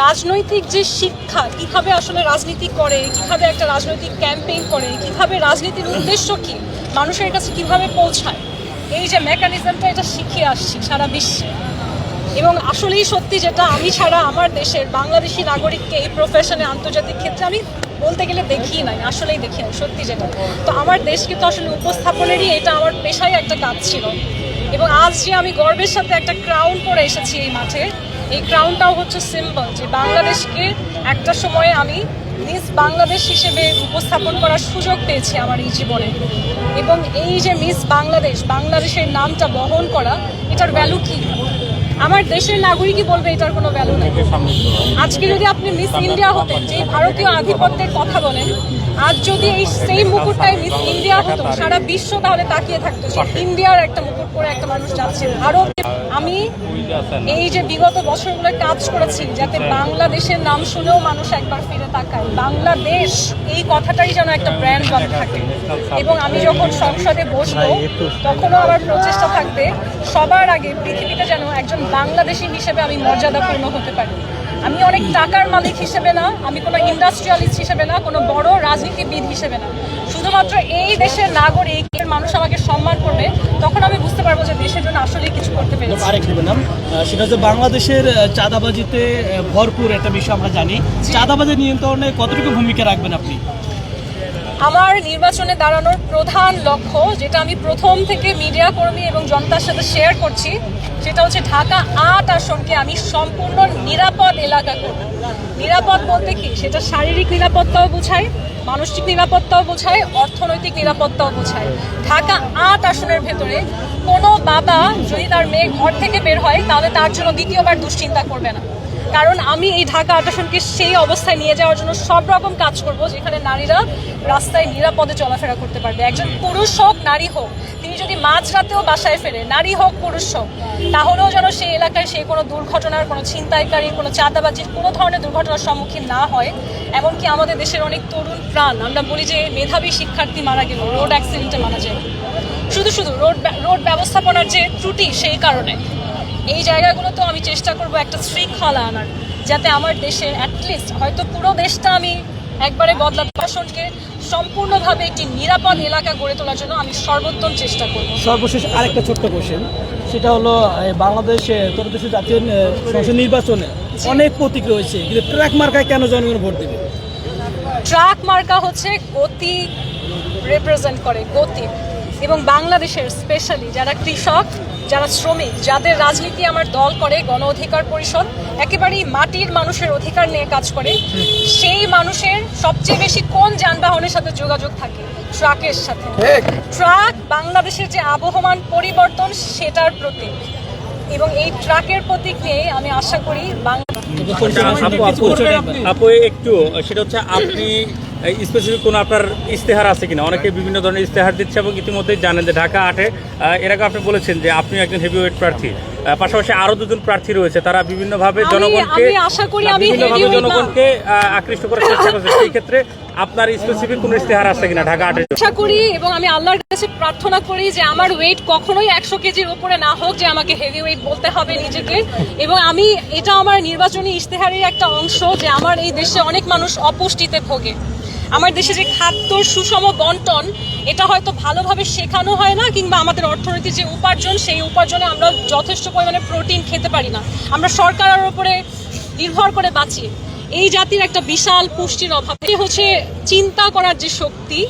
রাজনৈতিক যে শিক্ষা, কিভাবে আসলে রাজনীতি করে, কিভাবে একটা রাজনৈতিক ক্যাম্পেইন করে, কিভাবে রাজনীতির উদ্দেশ্য কি, মানুষের কাছে কিভাবে পৌঁছায়, এই যে মেকানিজমটা, এটা শিখে আসছি সারা বিশ্বে। এবং আসলেই সত্যি, যেটা আমি ছাড়া আমার দেশের বাংলাদেশি নাগরিককে এই প্রফেশনে আন্তর্জাতিক ক্ষেত্রে আমি বলতে গেলে দেখি নাই, আসলেই দেখি নাই সত্যি যেটা। তো আমার দেশকে তো আসলে উপস্থাপনেরই এটা আমার পেশায় একটা কাজ ছিল। এবং আজ যে আমি গর্বের সাথে একটা ক্রাউন পরে এসেছি এই মাঠে, এই ক্রাউনটাও হচ্ছে সিম্বল যে বাংলাদেশকে একটা সময়ে আমি মিস বাংলাদেশ হিসেবে উপস্থাপন করার সুযোগ পেয়েছি আমার এই জীবনে। এবং এই যে মিস বাংলাদেশ, বাংলাদেশের নামটা বহন করা, এটার ভ্যালু কি? আমার দেশের নাগরিকই বলবে এটার কোনো ভ্যালু নেই। আজকে যদি আপনি মিস ইন্ডিয়া হতেন, যে ভারতীয় আধিপত্যের কথা বলেন, আজ যদি এই সেই মুকুটটাই মিস ইন্ডিয়া হতো, সারা বিশ্ব তাহলে তাকিয়ে থাকতো যে ইন্ডিয়ার একটা মুকুট পরে একটা মানুষ যাচ্ছে ভারত। আমি এই যে বিগত বছরগুলো কাজ করেছি যাতে বাংলাদেশের নাম শুনেও মানুষ একবার ফিরে তাকায়, বাংলাদেশ এই কথাটাই যেন একটা ব্র্যান্ড ওয়ান থাকে। এবং আমি যখন সংসদে বসবো, তখনও আমার প্রচেষ্টা থাকবে সবার আগে পৃথিবীতে যেন একজন বাংলাদেশি হিসেবে আমি মর্যাদাপূর্ণ হতে পারি। আমি অনেক টাকার মালিক হিসেবে না, আমি কোনো ইন্ডাস্ট্রিয়ালিস্ট হিসেবে না, কোনো বড় রাজনীতিবিদ হিসেবে না, শুধুমাত্র এই দেশের নাগরিক মানুষ আমাকে সম্মান করবে, তখন আমি বুঝতে পারবো যে দেশের জন্য আসলে কিছু করতে পেরেছি। আরেকটু বললাম, সেটা হচ্ছে বাংলাদেশের চাঁদাবাজিতে ভরপুর একটা বিষয় আমরা জানি। চাঁদাবাজি নিয়ন্ত্রণে কতটুকু ভূমিকা রাখবেন আপনি? আমার নির্বাচনে দাঁড়ানোর প্রধান লক্ষ্য, যেটা আমি প্রথম থেকে মিডিয়া কর্মী এবং জনতার সাথে শেয়ার করছি, সেটা হচ্ছে ঢাকা ৮ আসনকে আমি সম্পূর্ণ নিরাপদ এলাকা করব। নিরাপদ বলতে কি? সেটা শারীরিক নিরাপত্তাও বোঝায়, মানসিক নিরাপত্তাও বোঝায়, অর্থনৈতিক নিরাপত্তাও বোঝায়। ঢাকা ৮ আসনের ভেতরে কোনো বাবা যদি তার মেয়ে ঘর থেকে বের হয়, তাহলে তার জন্য দ্বিতীয়বার দুশ্চিন্তা করবে না। কারণ আমি এই ঢাকা ৮ আসনকে সেই অবস্থায় নিয়ে যাওয়ার জন্য সব রকম কাজ করব যেখানে নারীরা রাস্তায় নিরাপদে চলাফেরা করতে পারবে। একজন পুরুষ হোক, নারী হোক, তিনি যদি মাঝরাতেও বাসায় ফেরে, নারী হোক পুরুষ হোক, তাহলেও যেন সেই এলাকায় সে কোনো দুর্ঘটনার, কোনো ছিনতাইকারী, কোনো চাঁদাবাজির, কোনো ধরনের দুর্ঘটনার সম্মুখীন না হয়। এমনকি আমাদের দেশের অনেক তরুণ প্রাণ, আমরা বলি যে মেধাবী শিক্ষার্থী মারা গেল রোড অ্যাক্সিডেন্টে মারা যায়, শুধু রোড ব্যবস্থাপনার যে ত্রুটি, সেই কারণে। এই জায়গাগুলোতেও আমি চেষ্টা করব একটা শৃঙ্খলা আনার, যাতে আমার দেশে অ্যাটলিস্ট, হয়তো পুরো দেশটা আমি একবারে বদলাতে, আসনকে সম্পূর্ণভাবে একটি নিরাপদ এলাকা গড়ে তোলার জন্য আমি সর্বোত্তম চেষ্টা করব। সর্বশেষ আরেকটা ছোট্ট কোশ্চেন, সেটা হলো বাংলাদেশে ত্রয়োদশ জাতীয় সংসদ নির্বাচনে অনেক প্রতীক রয়েছে, কিন্তু ট্রাক মার্কায় কেন জনগণ ভোট দেবে? ট্রাক মার্কা হচ্ছে গতি রিপ্রেজেন্ট করে, গতি। এবং বাংলাদেশের স্পেশালি যারা কৃষক, যারা শ্রমিক, যাদের রাজনীতি আমার দল করে, গণ অধিকার পরিষদ একেবারেই মাটির মানুষের অধিকার নিয়ে কাজ করে, সেই মানুষের সবচেয়ে বেশি কোন যানবাহনের সাথে যোগাযোগ থাকে? ট্রাকের সাথে। ট্রাক বাংলাদেশের যে আবহমান পরিবর্তন, সেটার প্রতীক। এবং এই ট্রাকের প্রতীক নিয়ে আমি আশা করি আপু একটু, সেটা হচ্ছে আপনি স্পেসিফিক কোনো আপনার ইশতেহার আছে কিনা? অনেকে বিভিন্ন ধরনের ইশতেহার দিচ্ছে এবং ইতিমধ্যেই জানেন যে ঢাকা ৮-এ এর আগে আপনি বলেছেন যে আপনি একজন হেভিওয়েট প্রার্থী, পাশাপাশি আরো দুজন প্রার্থী রয়েছে, তারা বিভিন্নভাবে জনগণকে আকৃষ্ট করার চেষ্টা করছে। সেই ক্ষেত্রে আপনার স্পেসিফিক কোনো ইশতেহার আছে কিনা ঢাকা ৮-এ? আশা করি এবং আমি আল্লাহর কাছে প্রার্থনা করি যে আমার ওয়েট কখনোই 100 কেজির উপরে না হোক, যে আমাকে হেভি ওয়েট বলতে হবে নিজেকে। এবং আমি, এটা আমার নির্বাচনী ইশতেহারের একটা অংশ যে আমার এই দেশে অনেক মানুষ অপুষ্টিতে ভোগে। আমার দেশে যে খাদ্যর সুষম বন্টন, এটা হয়তো ভালোভাবে শেখানো হয় না, কিংবা আমাদের অর্থনীতির যে উপার্জন, সেই উপার্জনে আমরা যথেষ্ট পরিমাণে প্রোটিন খেতে পারি না। আমরা সরকারের উপরে নির্ভর করে বাঁচি। এই জাতির একটা বিশাল পুষ্টির অভাব। এটি হচ্ছে চিন্তা করার যে শক্তি।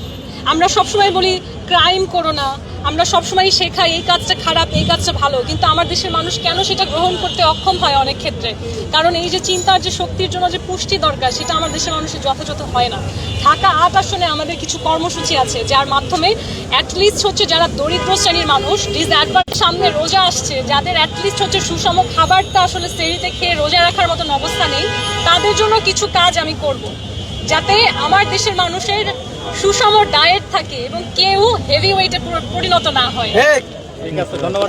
আমরা সবসময় বলি ক্রাইম করো না, আমরা সবসময় শেখাই এই কাজটা খারাপ, এই কাজটা ভালো, কিন্তু আমার দেশের মানুষ কেন সেটা গ্রহণ করতে অক্ষম হয় অনেক ক্ষেত্রে? কারণ এই যে চিন্তার যে শক্তির জন্য যে পুষ্টি দরকার, সেটা আমার দেশের মানুষের যথাযথ হয় না। ঢাকা ৮ আসনে আমাদের কিছু কর্মসূচি আছে, যার মাধ্যমে অ্যাটলিস্ট হচ্ছে যারা দরিদ্র শ্রেণীর মানুষ, ডিসঅ্যাডভান্টেজ, সামনে রোজা আসছে, যাদের অ্যাটলিস্ট হচ্ছে সুষম খাবারটা আসলে সেরিতে খেয়ে রোজা রাখার মতন অবস্থা নেই, তাদের জন্য কিছু কাজ আমি করব, যাতে আমার দেশের মানুষের সুষম ডায়েট থাকে এবং কেউ হেভি ওয়েটে পরিণত না হয়। ঠিক আছে, ধন্যবাদ।